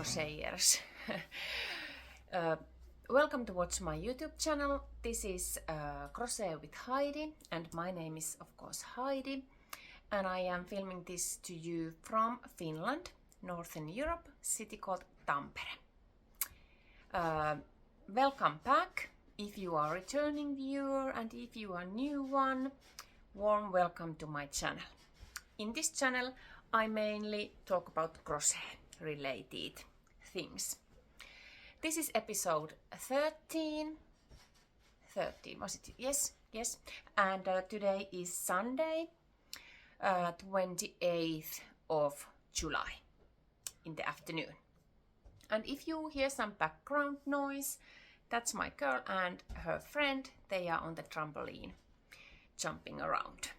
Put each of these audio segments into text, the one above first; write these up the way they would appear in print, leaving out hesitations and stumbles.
crocheters. Welcome to watch my YouTube channel. This is Crochet with Heidi, and my name is of course Heidi, and I am filming this to you from Finland, Northern Europe, city called Tampere. Welcome back if you are a returning viewer, and if you are a new one, warm welcome to my channel. In this channel I mainly talk about crochet related things. This is episode 13, was it? Yes. And today is Sunday, 28th of July in the afternoon. And if you hear some background noise, that's my girl and her friend. They are on the trampoline jumping around.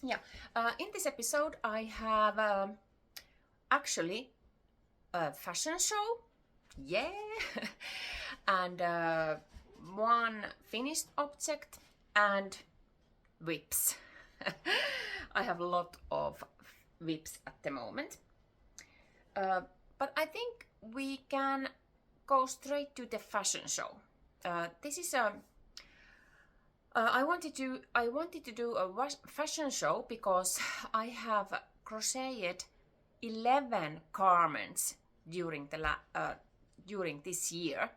Yeah, in this episode I have actually a fashion show, yeah, and one finished object and whips. I have a lot of whips at the moment, but I think we can go straight to the fashion show. This is a I wanted to do a fashion show because I have crocheted 11 garments during this year,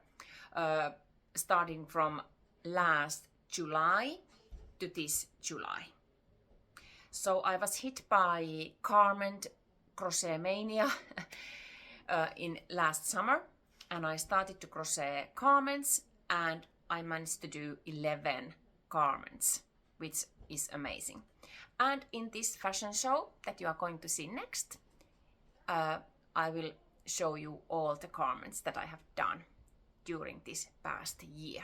starting from last July to this July. So I was hit by garment crochet mania in last summer, and I started to crochet garments, and I managed to do 11 garments, which is amazing. And in this fashion show that you are going to see next, I will show you all the garments that I have done during this past year.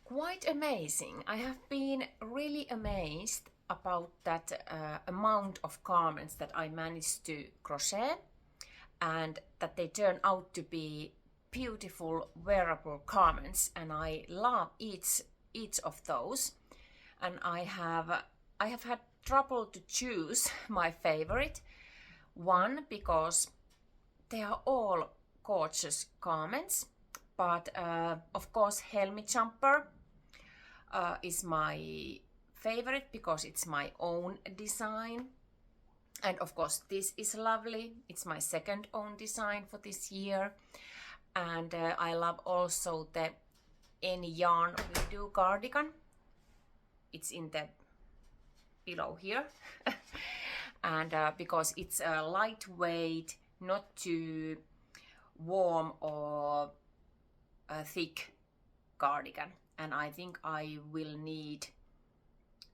Quite amazing. I have been really amazed about that amount of garments that I managed to crochet, and that they turn out to be beautiful wearable garments, and I love each of those. And I have had trouble to choose my favorite one because they are all gorgeous garments, but of course Helmi jumper is my favorite because it's my own design. And of course this is lovely. It's my second own design for this year. And I love also the Any Yarn We Do cardigan. It's in the below here. And because it's a lightweight, not too warm or thick cardigan. And I think I will need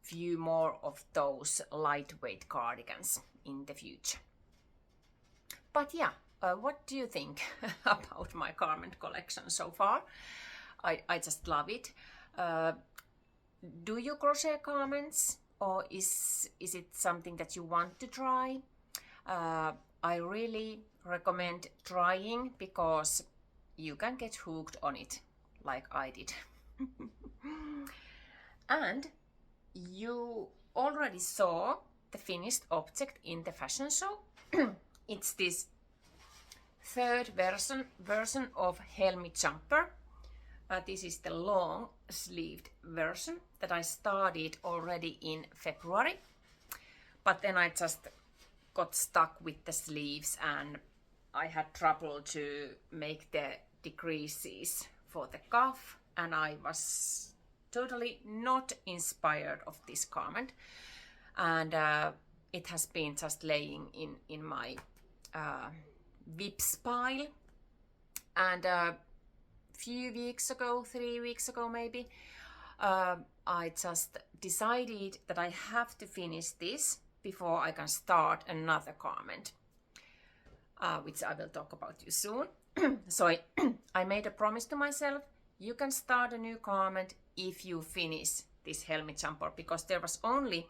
few more of those lightweight cardigans in the future. But yeah, what do you think about my garment collection so far? I just love it. Do you crochet garments, or is it something that you want to try? I really recommend trying because you can get hooked on it like I did. And you already saw the finished object in the fashion show. It's this third version of Helmi jumper. This is the long sleeved version that I started already in February, but then I just got stuck with the sleeves and I had trouble to make the decreases for the cuff, and I was totally not inspired of this garment, and it has been just laying in my WIPs pile. And few weeks ago, 3 weeks ago maybe, I just decided that I have to finish this before I can start another garment, which I will talk about you soon. So I made a promise to myself: you can start a new garment if you finish this Helmi jumper, because there was only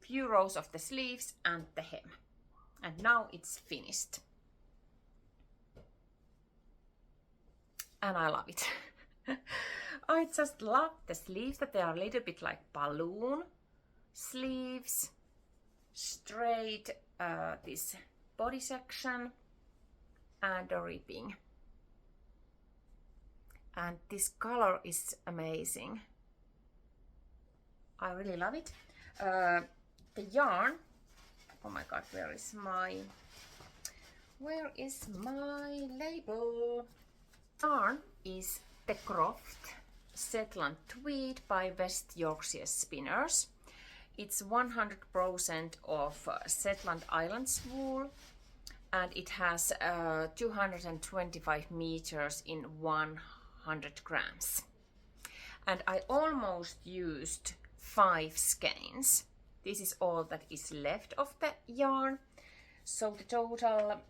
few rows of the sleeves and the hem, and now it's finished. And I love it. I just love the sleeves, that they are a little bit like balloon sleeves, straight this body section and a ribbing. And this color is amazing. I really love it. The yarn, oh my god, where is my label? Yarn is the Croft Shetland Tweed by West Yorkshire Spinners. It's 100% of Shetland Islands wool, and it has 225 meters in 100 grams. And I almost used 5 skeins. This is all that is left of the yarn. So the total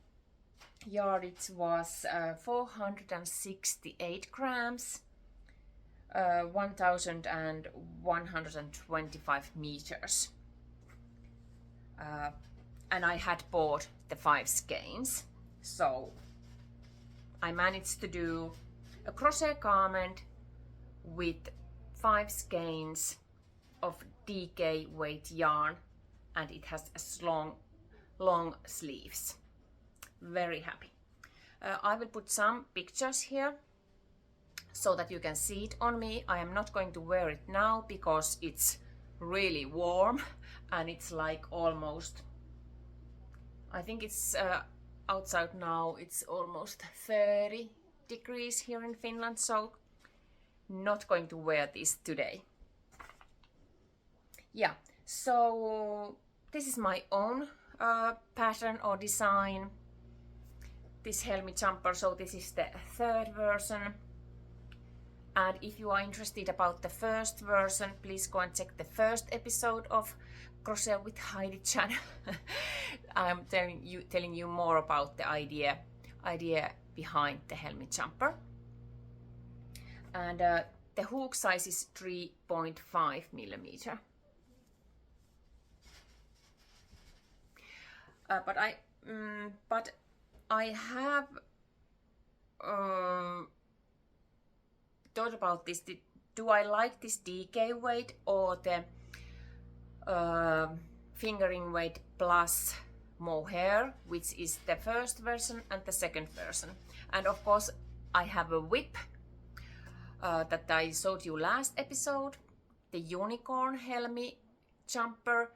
yardage was 468 grams, 1125 meters. And I had bought the 5 skeins, so I managed to do a crochet garment with 5 skeins of DK weight yarn, and it has a long sleeves. Very happy. I will put some pictures here so that you can see it on me. I am not going to wear it now because it's really warm, and it's like almost, I think it's outside now, it's almost 30 degrees here in Finland, so not going to wear this today. Yeah, so this is my own pattern or design, this Helmi jumper. So this is the third version, and if you are interested about the first version, please go and check the first episode of Crochet with Heidi channel. I'm telling you more about the idea behind the Helmi jumper. And the hook size is 3.5 millimeter. But I have thought about this. Do I like this DK weight or the fingering weight plus mohair, which is the first version and the second version? And of course, I have a whip that I showed you last episode, the unicorn Helmi jumper.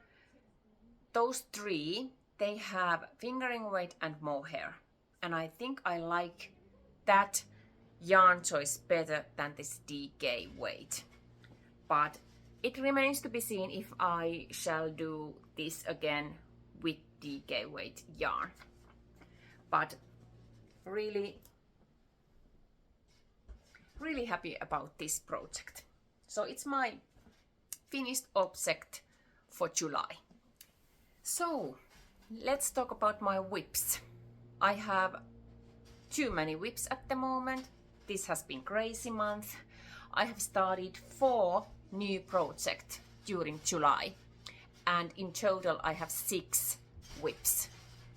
Those three, they have fingering weight and mohair, and I think I like that yarn choice better than this DK weight. But it remains to be seen if I shall do this again with DK weight yarn. But really happy about this project. So it's my finished object for July. So let's talk about my whips. I have too many whips at the moment. This has been crazy month. I have started 4 new projects during July, and in total I have 6 whips,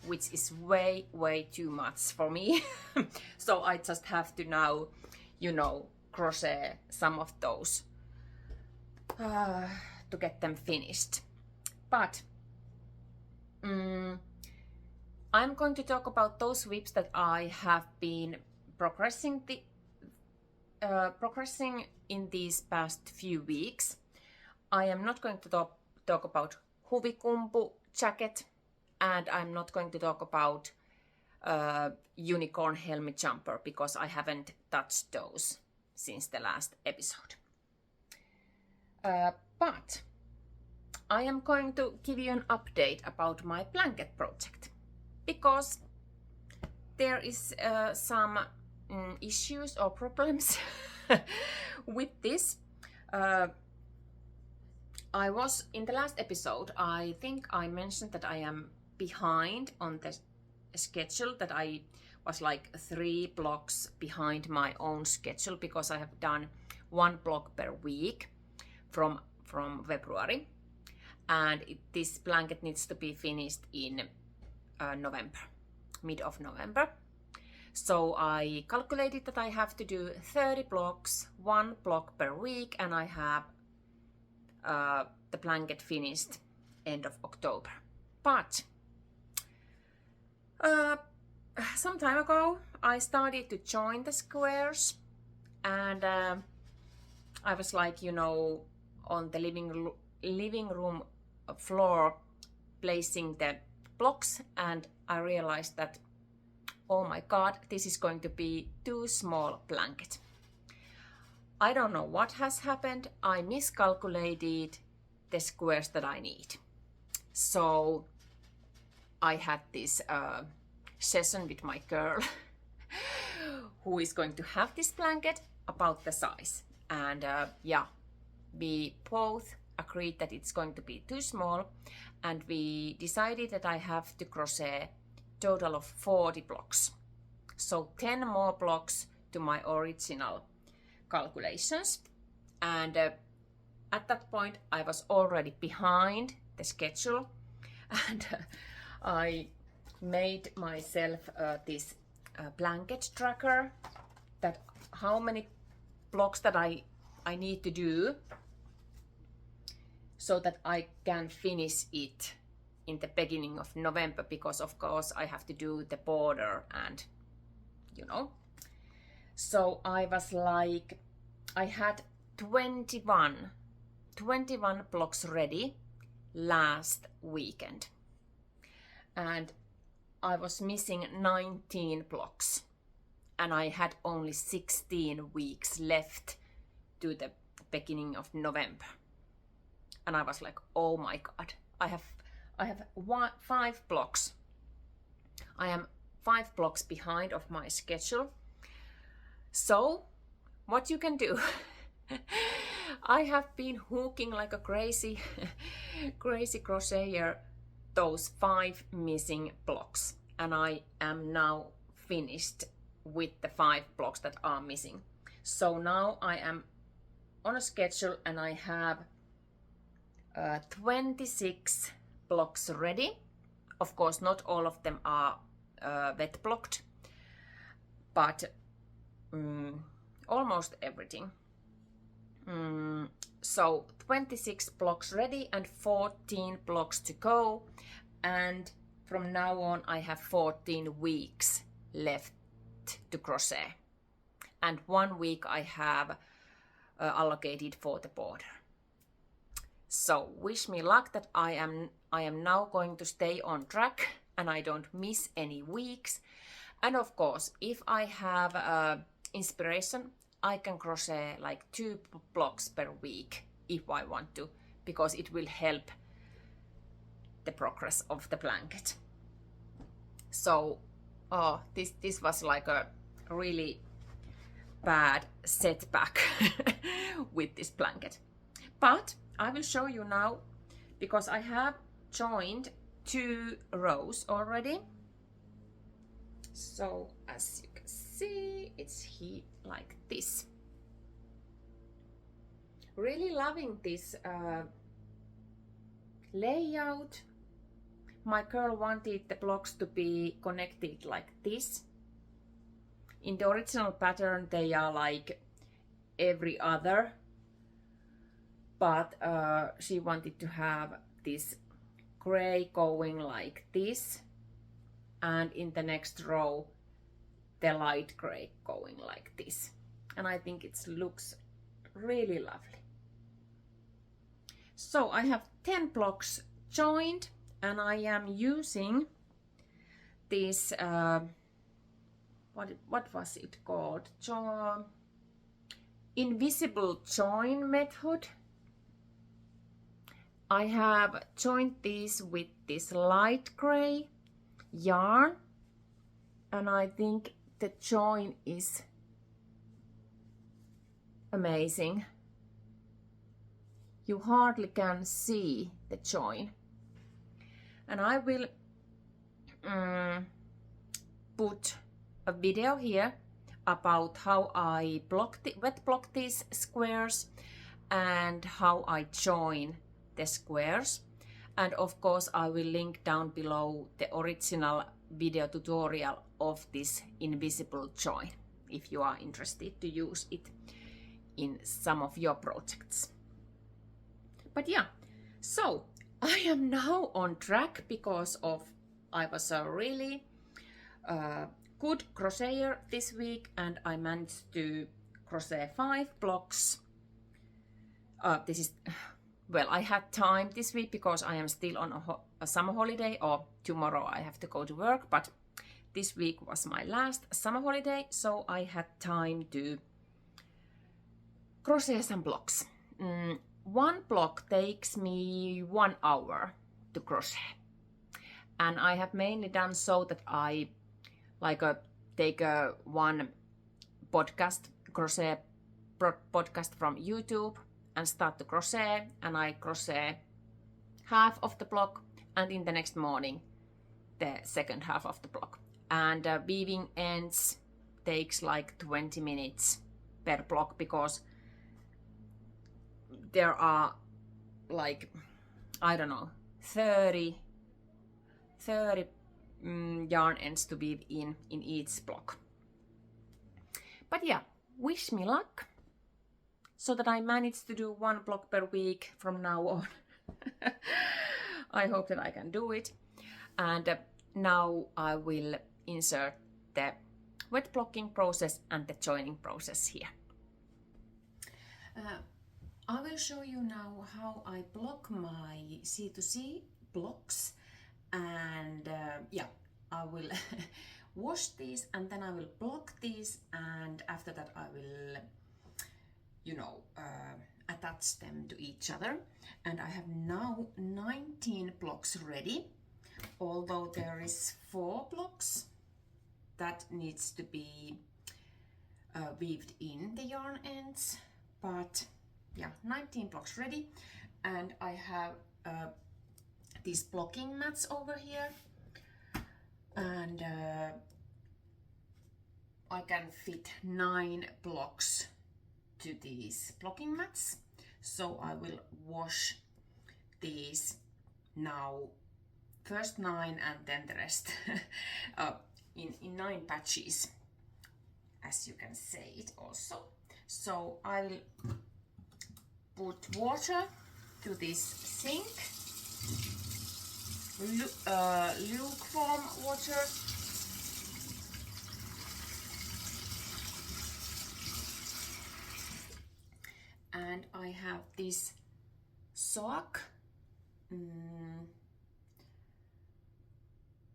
which is way too much for me. So I just have to now, you know, crochet some of those to get them finished. But I'm going to talk about those whips that I have been progressing in these past few weeks. I am not going to talk about huvikumpu jacket, and I'm not going to talk about unicorn Helmi jumper because I haven't touched those since the last episode. But I am going to give you an update about my blanket project because there is some issues or problems with this. I was in the last episode, I think I mentioned that I am behind on the schedule, that I was like 3 blocks behind my own schedule because I have done 1 block per week from February, and this blanket needs to be finished in November, mid of November. So I calculated that I have to do 30 blocks, 1 block per week, and I have the blanket finished end of October. But some time ago I started to join the squares, and I was like, you know, on the living room floor placing the blocks, and I realized that, oh my god, this is going to be too small blanket. I don't know what has happened. I miscalculated the squares that I need. So I had this session with my girl who is going to have this blanket about the size. And yeah, we both agreed that it's going to be too small, and we decided that I have to crochet total of 40 blocks. So 10 more blocks to my original calculations. And at that point I was already behind the schedule, and I made myself this blanket tracker, that how many blocks that I need to do so that I can finish it in the beginning of November, because of course I have to do the border and, you know. So I was like, I had 21 blocks ready last weekend, and I was missing 19 blocks, and I had only 16 weeks left to the beginning of November. And I was like, oh my god, I have 5 blocks. I am 5 blocks behind of my schedule. So what you can do, I have been hooking like a crazy crocheter those 5 missing blocks, and I am now finished with the 5 blocks that are missing. So now I am on a schedule, and I have 26 blocks ready. Of course, not all of them are wet blocked, but almost everything. So 26 blocks ready and 14 blocks to go, and from now on I have 14 weeks left to crochet. and 1 week I have allocated for the border. So wish me luck that I am now going to stay on track and I don't miss any weeks. And of course, if I have inspiration, I can crochet like 2 blocks per week if I want to, because it will help the progress of the blanket. So this was like a really bad setback with this blanket. But I will show you now, because I have joined 2 rows already. So as you can see, it's here like this. Really loving this layout. My girl wanted the blocks to be connected like this. In the original pattern they are like every other, but she wanted to have this gray going like this, and in the next row the light gray going like this, and I think it looks really lovely. So I have 10 blocks joined, and I am using this what was it called, invisible join method. I have joined these with this light gray yarn, and I think the join is amazing. You hardly can see the join, and I will put a video here about how I wet block these squares and how I join the squares. And of course I will link down below the original video tutorial of this invisible join if you are interested to use it in some of your projects. But yeah, so I am now on track because of I was a really good crocheter this week, and I managed to crochet 5 blocks. This is, well, I had time this week because I am still on a summer holiday, or tomorrow I have to go to work, but this week was my last summer holiday, so I had time to crochet some blocks. 1 block takes me 1 hour to crochet, and I have mainly done so that I take one crochet podcast from YouTube and start to crochet, and I crochet half of the block, and in the next morning the second half of the block. And weaving ends takes like 20 minutes per block, because there are like, I don't know, 30 yarn ends to weave in each block. But yeah, wish me luck so that I manage to do 1 block per week from now on. I hope that I can do it. And now I will insert the wet blocking process and the joining process here. I will show you now how I block my C2C blocks, and yeah, I will wash these and then I will block these, and after that I will, you know, attach them to each other. And I have now 19 blocks ready, although there is 4 blocks that needs to be weaved in the yarn ends, but yeah, 19 blocks ready. And I have these blocking mats over here, and I can fit 9 blocks to these blocking mats, so I will wash these now, first 9 and then the rest in 9 patches, as you can say it also. So I'll put water to this sink, lukewarm water, and I have this sock.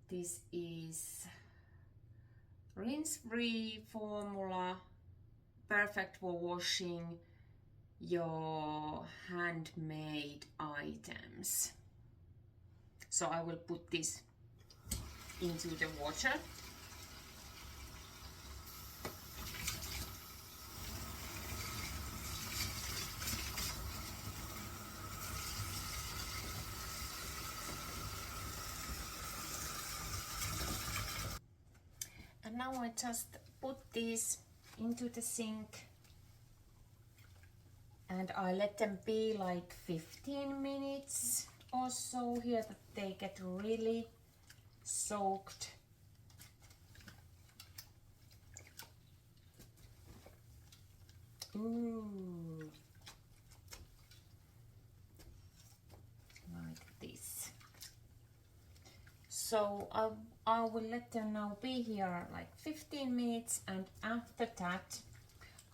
This is rinse-free formula, perfect for washing your handmade items. So I will put this into the water. And now I just put these into the sink and I let them be like 15 minutes or so here, that they get really soaked. Ooh. Like this. So I will let them now be here like 15 minutes, and after that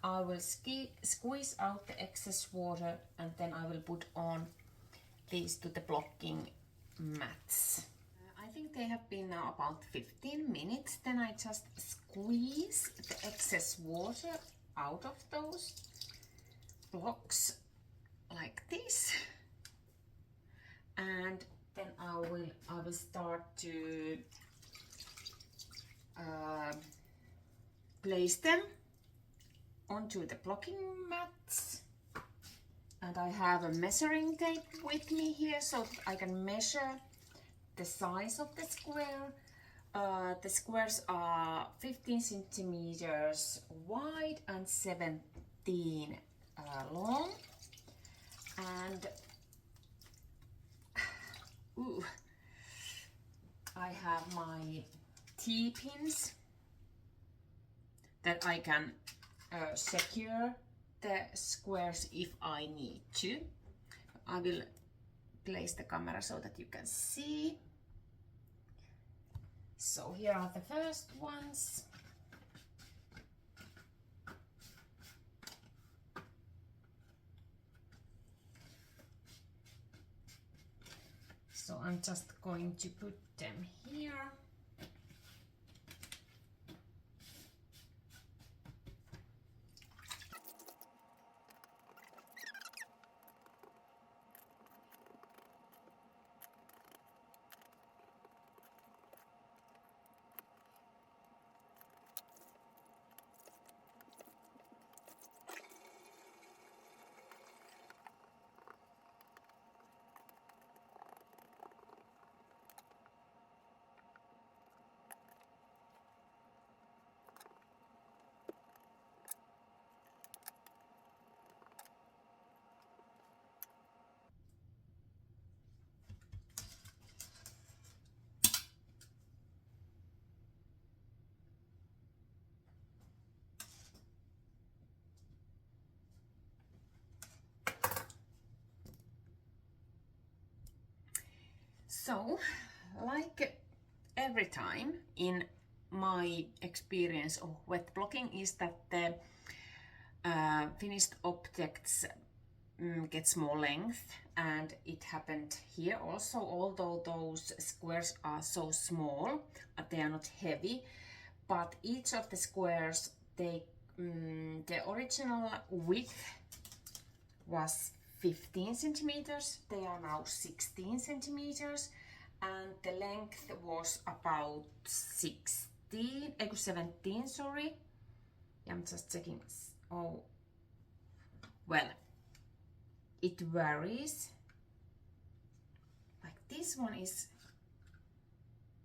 I will squeeze out the excess water, and then I will put on these to the blocking mats. I think they have been now about 15 minutes. Then I just squeeze the excess water out of those blocks like this, and then I will start to place them onto the blocking mats. And I have a measuring tape with me here so that I can measure the size of the square. The squares are 15 centimeters wide and 17 long. And ooh, I have my T-pins that I can secure the squares if I need to. I will place the camera so that you can see. So here are the first ones. So I'm just going to put them here. So, like every time in my experience of wet blocking is that the finished objects get more length, and it happened here also, although those squares are so small, they are not heavy, but each of the squares, the original width was 15 centimeters, they are now 16 centimeters, and the length was about 17, sorry. I'm just checking. Oh, well, it varies. Like this one is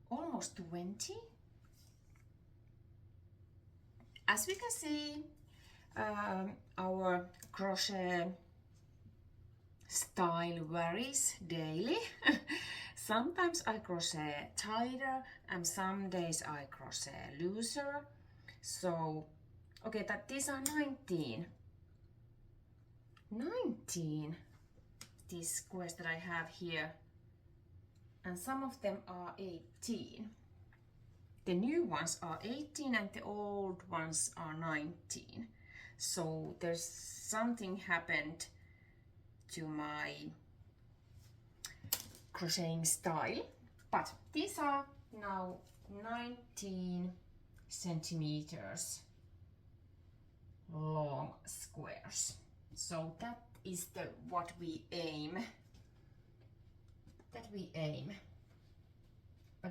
almost 20. As we can see, our crochet style varies daily. Sometimes I crochet tighter and some days I crochet looser. So, okay, that these are 19, these squares that I have here, and some of them are 18. The new ones are 18 and the old ones are 19. So there's something happened to my crocheting style, but these are now 19 centimeters long squares. So that is the what we aim. But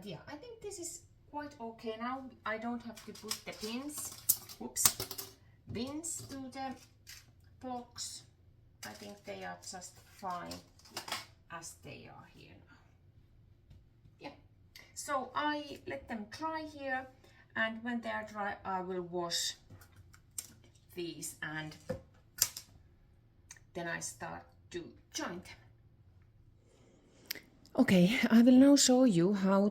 yeah, I think this is quite okay. Now I don't have to put the pins, pins to the blocks. I think they are just fine as they are here now. Yeah, so I let them dry here, and when they are dry I will wash these, and then I start to join them. Okay, I will now show you how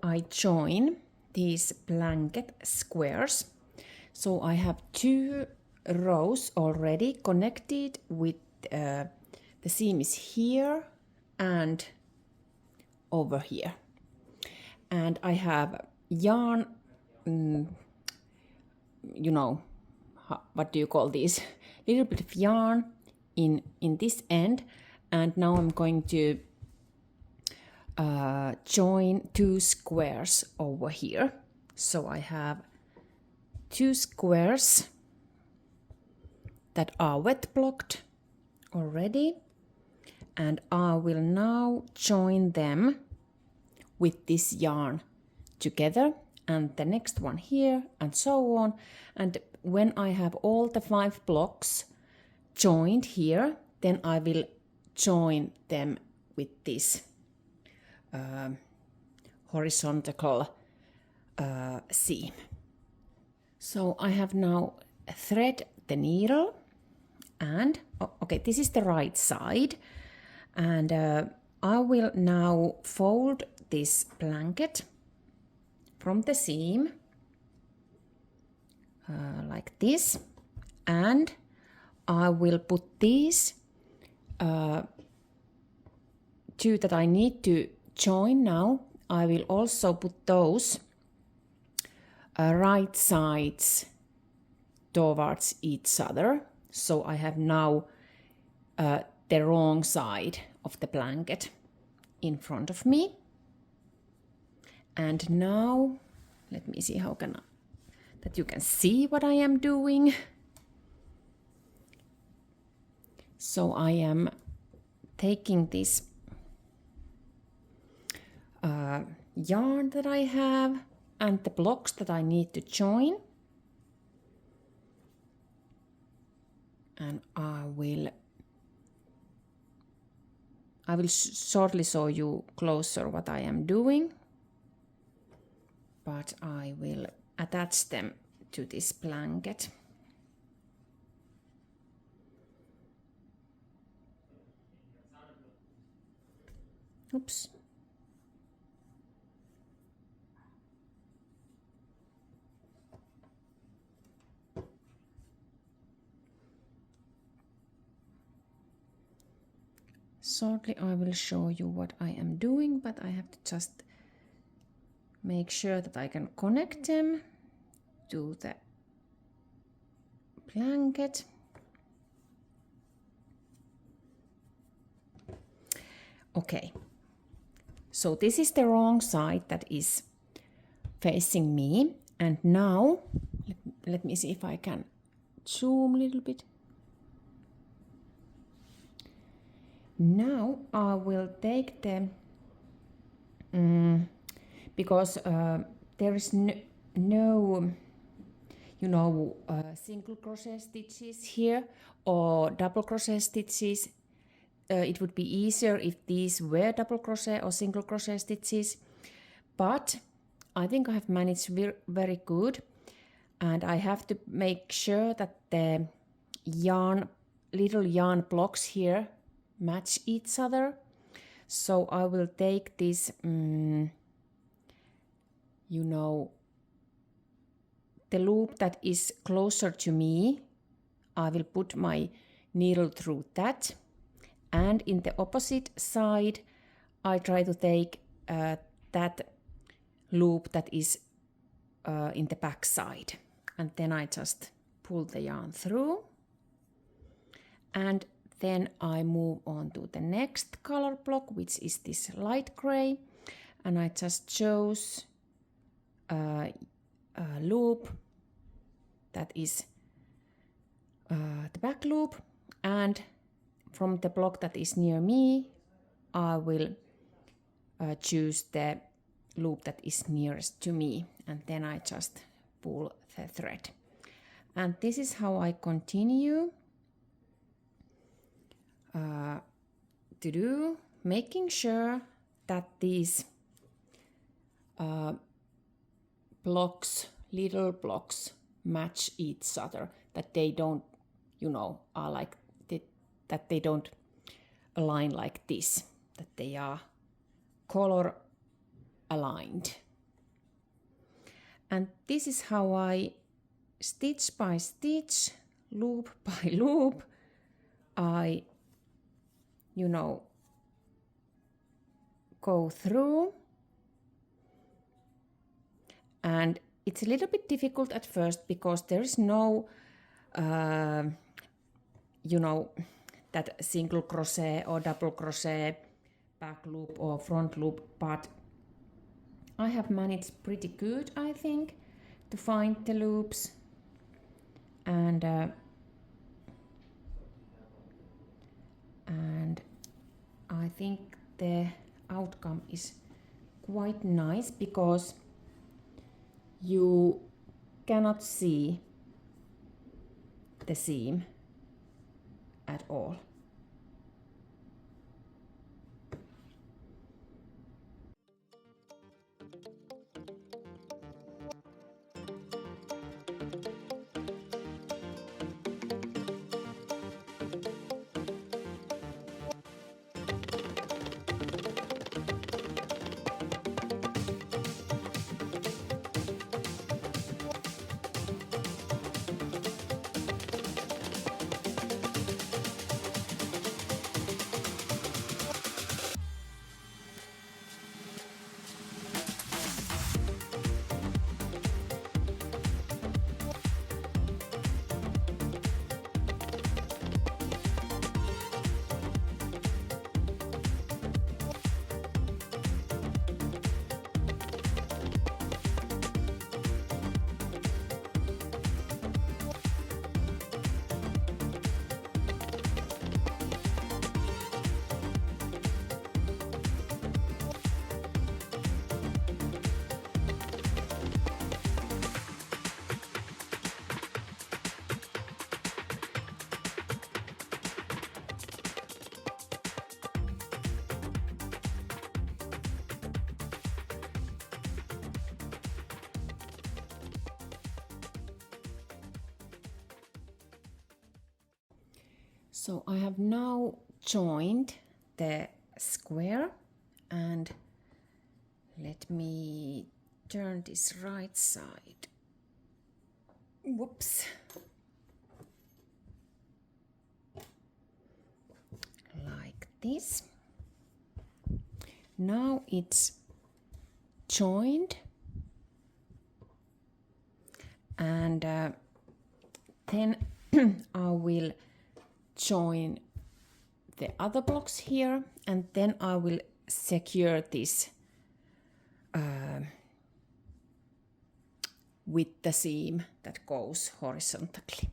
I join these blanket squares. So I have 2 rows already connected with the seam is here and over here, and I have yarn, you know, what do you call these? Little bit of yarn in this end, and now I'm going to join 2 squares over here. So I have 2 squares that are wet blocked already, and I will now join them with this yarn together, and the next one here, and so on. And when I have all the 5 blocks joined here, then I will join them with this horizontal seam. So I have now thread the needle, and okay, this is the right side, and I will now fold this blanket from the seam like this, and I will put these 2 that I need to join now. I will also put those right sides towards each other. So I have now the wrong side of the blanket in front of me. And now, let me see how that you can see what I am doing. So I am taking this yarn that I have and the blocks that I need to join, and I will shortly show you closer what I am doing, but I will attach them to this blanket. Oops. Shortly I will show you what I am doing, but I have to just make sure that I can connect them to the blanket. Okay, so this is the wrong side that is facing me, and now let me see if I can zoom a little bit. Now I will take the because there is no you know single crochet stitches here or double crochet stitches. It would be easier if these were double crochet or single crochet stitches, but I think I have managed very good, and I have to make sure that the little yarn blocks here match each other. So I will take this you know, the loop that is closer to me. I will put my needle through that, and in the opposite side I try to take that loop that is in the back side, and then I just pull the yarn through, and then I move on to the next color block, which is this light gray, and I just chose a loop that is the back loop, and from the block that is near me I will choose the loop that is nearest to me, and then I just pull the thread. And this is how I continue to do, making sure that these blocks, little blocks, match each other, that they don't, you know, are like that they don't align like this, that they are color aligned. And this is how I, stitch by stitch, loop by loop, I, you know, go through. And it's a little bit difficult at first because there is no, you know, that single crochet or double crochet back loop or front loop, but I have managed pretty good, I think, to find the loops, and I think the outcome is quite nice because you cannot see the seam at all. So I have now joined the square, and let me turn this right side. Whoops. Like this. Now it's joined, and then I will join the other blocks here, and then I will secure this with the seam that goes horizontally.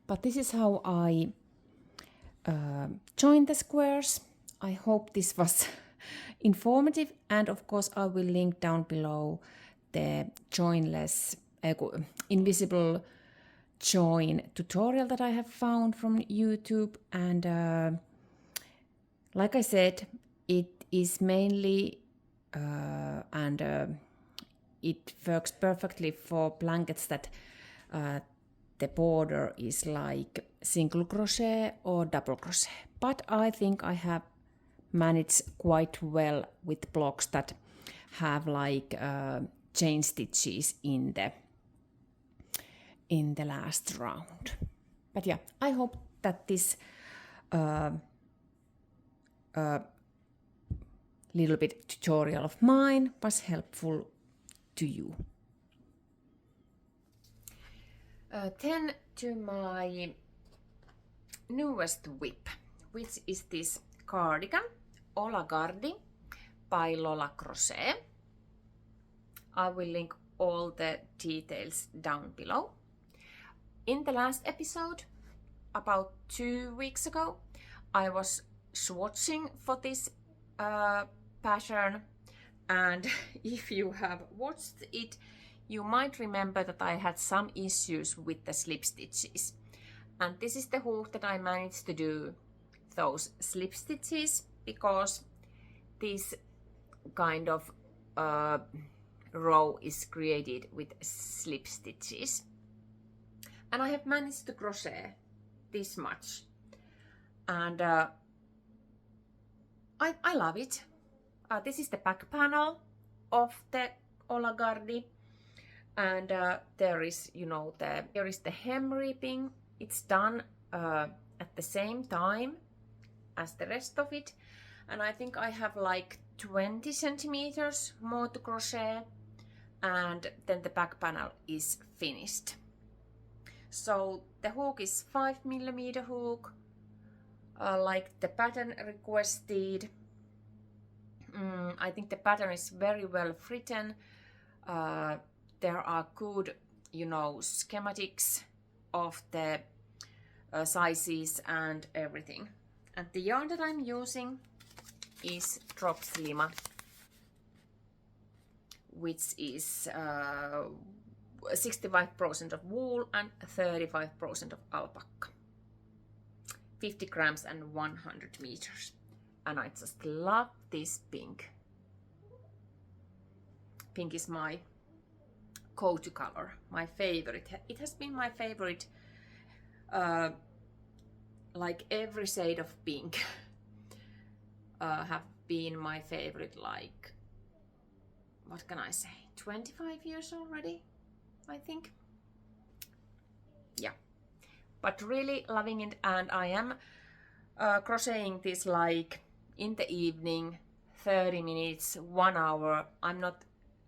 But this is how I join the squares. I hope this was informative, and of course I will link down below the joinless invisible join tutorial that I have found from YouTube, and like I said, it is mainly it works perfectly for blankets that the border is like single crochet or double crochet, but I think I have managed quite well with blocks that have like chain stitches in the last round. But yeah, I hope that this little bit tutorial of mine was helpful to you. Then to my newest whip, which is this cardigan, Ola Cardi by Ola Crochet. I will link all the details down below. In the last episode, about 2 weeks ago, I was swatching for this pattern, and if you have watched it, you might remember that I had some issues with the slip stitches. And this is the hook that I managed to do those slip stitches, because this kind of row is created with slip stitches. And I have managed to crochet this much. And I love it. This is the back panel of the Ola Cardi. And there is, you know, there is the hem ribbing. It's done at the same time as the rest of it. And I think I have like 20 centimeters more to crochet. And then the back panel is finished. So the hook is 5mm hook, like the pattern requested. I think the pattern is very well written. There are good, you know, schematics of the sizes and everything. And the yarn that I'm using is Drops Lima, which is 65% of wool and 35% of alpaca. 50 grams and 100 meters. And I just love this pink. Pink is my go-to color, my favorite. It has been my favorite, like every shade of pink have been my favorite, like, what can I say, 25 years already, I think. Yeah, but really loving it. And I am crocheting this like in the evening, 30 minutes, 1 hour. I'm not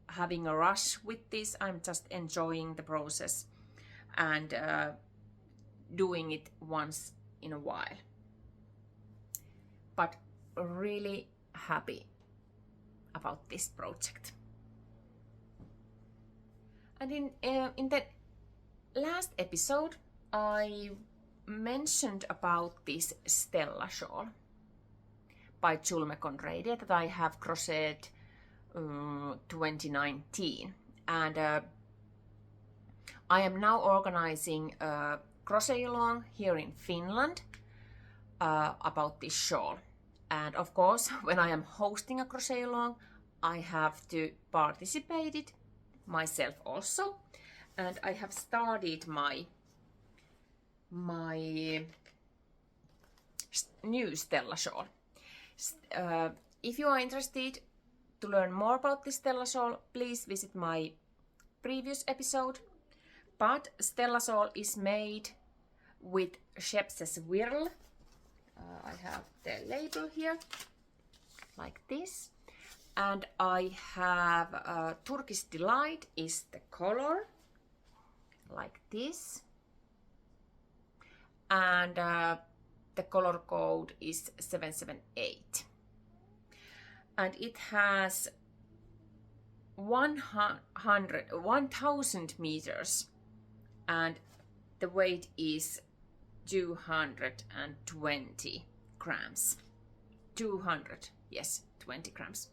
having a rush with this. I'm just enjoying the process and doing it once in a while. But really happy about this project. And in the last episode, I mentioned about this Stella Shawl by Julme Conradi that I have crocheted 2019. And I am now organizing a crochet along here in Finland about this shawl. And of course, when I am hosting a crochet along, I have to participate it myself also. And I have started my new Stella Shawl. If you are interested to learn more about this Stella Shawl, please visit my previous episode. But Stella Shawl is made with c2c Ribble. I have the label here, like this. And I have Turkish Delight is the color, like this. And the color code is 778. And it has 1000 meters. And the weight is 220 grams. 200, yes, 20 grams.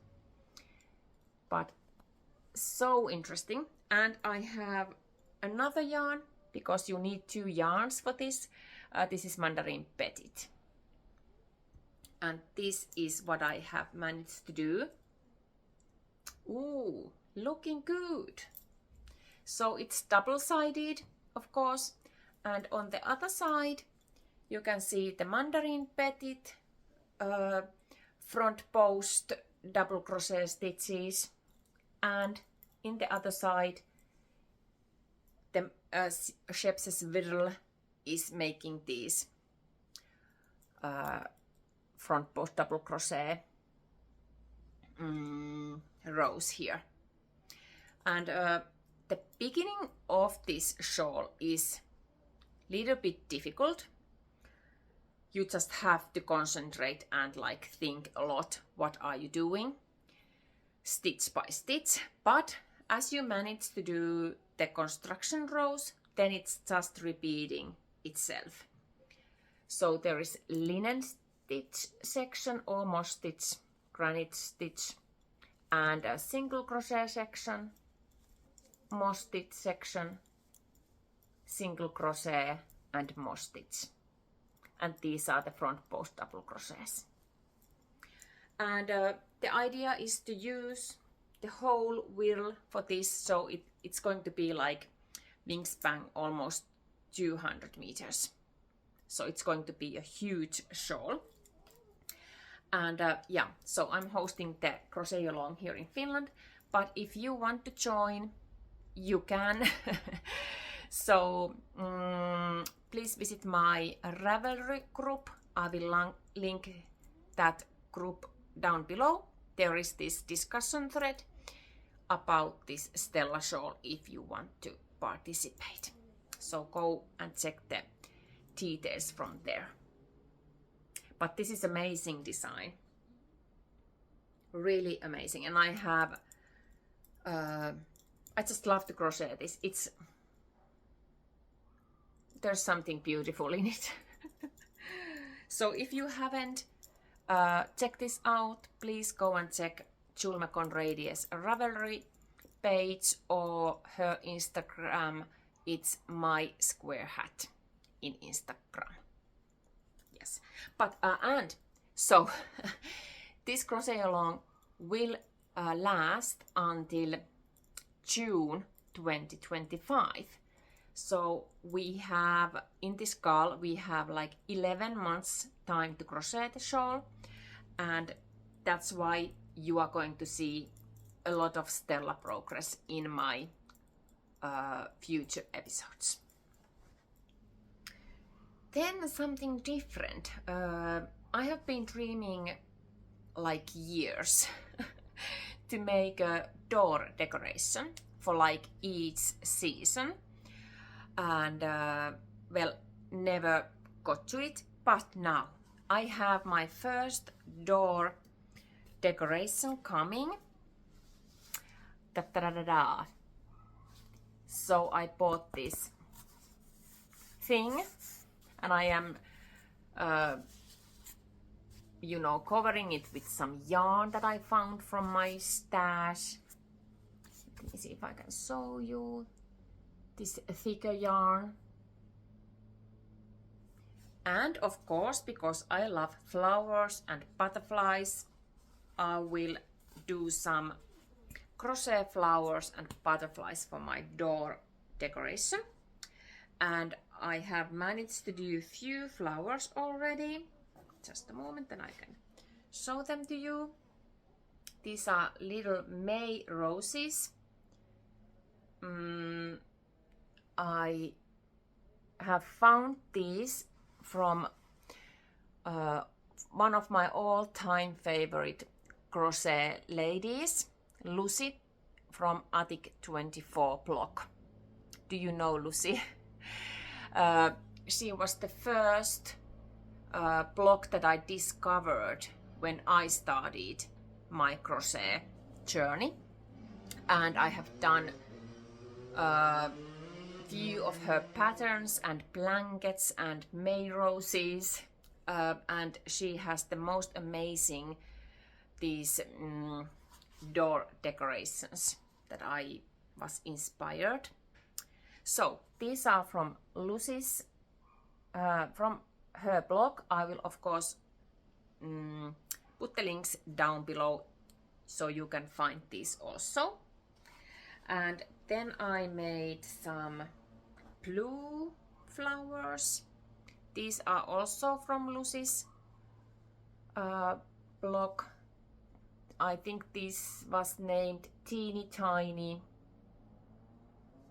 But so interesting. And I have another yarn, because you need 2 yarns for this. This is Mandarin Petit. And this is what I have managed to do. Ooh, looking good. So it's double-sided, of course. And on the other side, you can see the Mandarin Petit front post double crochet stitches. And in the other side, the c2c Ribble is making these front post double crochet rows here. And the beginning of this shawl is a little bit difficult. You just have to concentrate and like think a lot, what are you doing, stitch by stitch. But as you manage to do the construction rows, then it's just repeating itself. So there is linen stitch section or moss stitch, granite stitch, and a single crochet section, moss stitch section, single crochet and moss stitch. And these are the front post double crochets. And the idea is to use the whole wheel for this, so it's going to be like wingspan almost 200 meters. So it's going to be a huge shawl. And yeah, so I'm hosting the Crochet Along here in Finland, but if you want to join, you can. So please visit my Ravelry group. I will link that group down below. There is this discussion thread about this Stella Shawl if you want to participate. So go and check the details from there. But this is amazing design. Really amazing. And I have, I just love to crochet this. There's something beautiful in it. So if you haven't checked this out, please go and check Julma Conradie's Ravelry page or her Instagram. It's My Square Hat in Instagram. Yes, but and so this Crochet Along will last until June 2025. So we have, in this CAL, we have like 11 months time to crochet the shawl, and that's why you are going to see a lot of Stella progress in my future episodes. Then something different. I have been dreaming like years to make a door decoration for like each season. And well, never got to it, but now I have my first door decoration coming. Da-da-da-da-da. So I bought this thing, and I am you know, covering it with some yarn that I found from my stash. Let me see if I can show you this thicker yarn. And of course, because I love flowers and butterflies, I will do some crochet flowers and butterflies for my door decoration. And I have managed to do a few flowers already. Just a moment, then I can show them to you. These are little May roses. I have found these from one of my all-time favorite crochet ladies, Lucy from Attic 24 blog. Do you know Lucy? She was the first blog that I discovered when I started my crochet journey, and I have done a few of her patterns and blankets and May roses, and she has the most amazing these door decorations that I was inspired. So these are from Lucy's from her blog. I will of course put the links down below so you can find these also. And then I made some blue flowers. These are also from Lucy's blog. I think this was named Teeny Tiny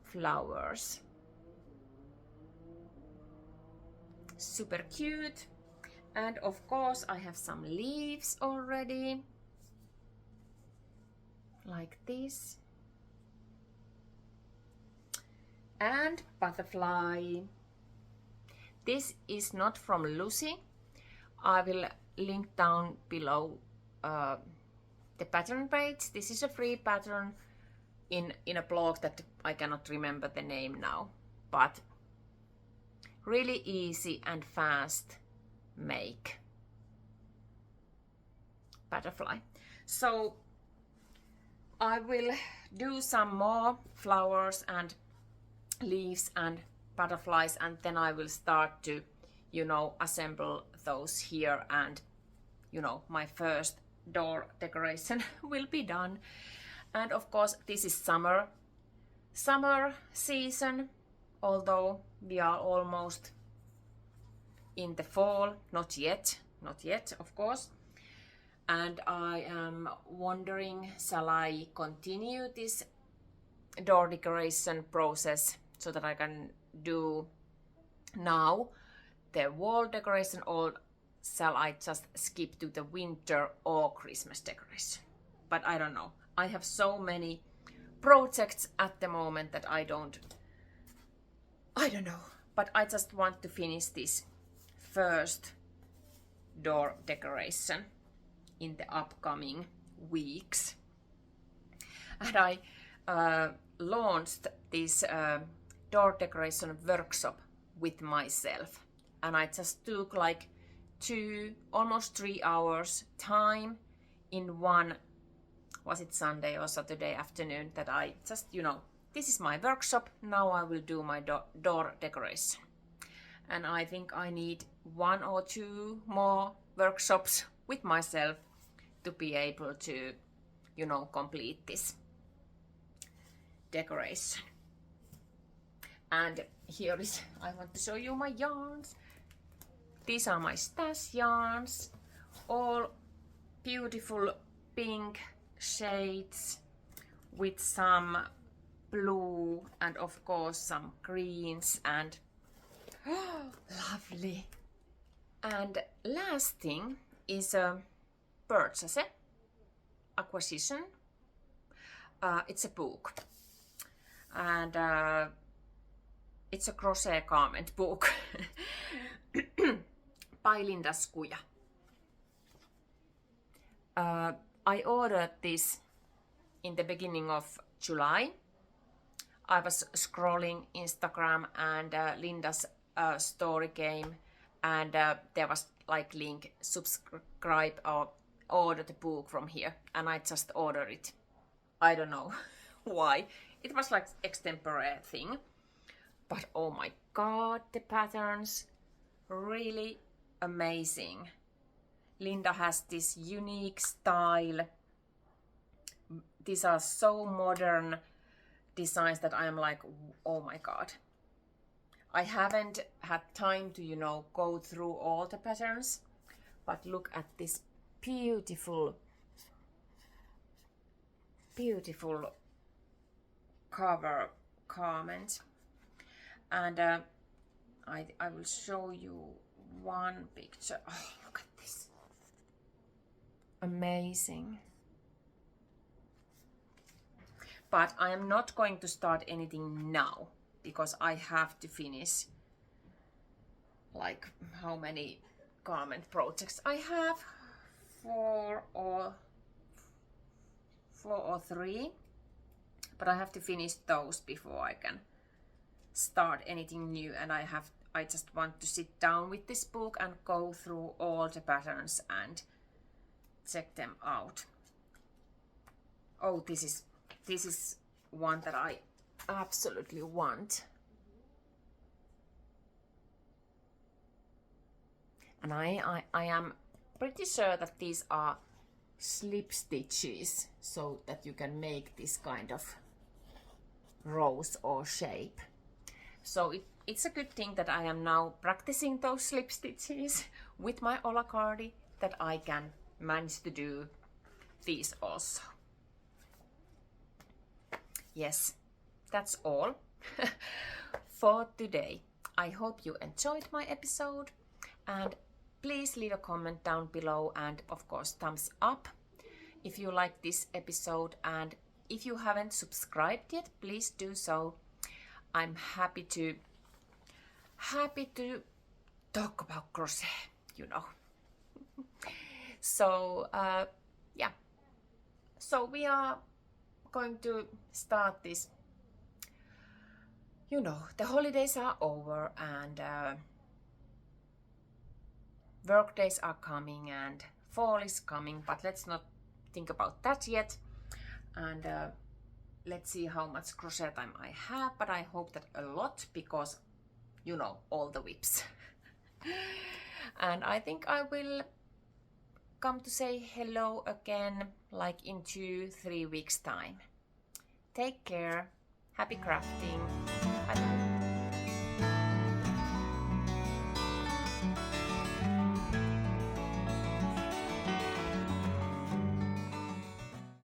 Flowers. Super cute. And of course I have some leaves already, like this. And butterfly. This is not from Lucy. I will link down below the pattern page. This is a free pattern in a blog that I cannot remember the name now, but really easy and fast make butterfly. So I will do some more flowers and leaves and butterflies, and then I will start to, you know, assemble those here, and you know, my first door decoration will be done. And of course this is summer season, although we are almost in the fall, not yet of course. And I am wondering, shall I continue this door decoration process so that I can do now the wall decoration, or shall I just skip to the winter or Christmas decoration? But I don't know. I have so many projects at the moment that I don't know. But I just want to finish this first door decoration in the upcoming weeks. And I launched this door decoration workshop with myself, and I just took like almost 3 hours time in one, was it Sunday or Saturday afternoon, that I just, you know, this is my workshop, now I will do my door decoration. And I think I need 1 or 2 more workshops with myself to be able to, you know, complete this decoration. And here is, I want to show you my yarns. These are my stash yarns, all beautiful pink shades with some blue and of course some greens, and lovely. And last thing is a purchase, acquisition. It's a book, and it's a crochet garment book by Linda Skuja. I ordered this in the beginning of July. I was scrolling Instagram, and Linda's story came, and there was like link subscribe or order the book from here, and I just ordered it. I don't know why. It was like extempore thing, but oh my god, the patterns, really amazing. Linda has this unique style. These are so modern designs that I am like, oh my god. I haven't had time to, you know, go through all the patterns, but look at this beautiful cover garment. And I will show you one picture. Oh, look at this. Amazing. But I am not going to start anything now, because I have to finish, like, how many garment projects I have? 4 or 3, but I have to finish those before I can start anything new. And I just want to sit down with this book and go through all the patterns and check them out. Oh, this is one that I absolutely want. And I am pretty sure that these are slip stitches, so that you can make this kind of rose or shape. So it's a good thing that I am now practicing those slip stitches with my Ola Cardi, that I can manage to do these also. Yes, that's all for today. I hope you enjoyed my episode, and please leave a comment down below, and of course thumbs up if you like this episode. And if you haven't subscribed yet, please do so. I'm happy to talk about crochet, you know. So yeah, so we are going to start this. You know, the holidays are over and work days are coming and fall is coming, but let's not think about that yet. And let's see how much crochet time I have, but I hope that a lot, because you know, all the whips. And I think I will come to say hello again like in 2-3 weeks time. Take care, happy crafting, bye.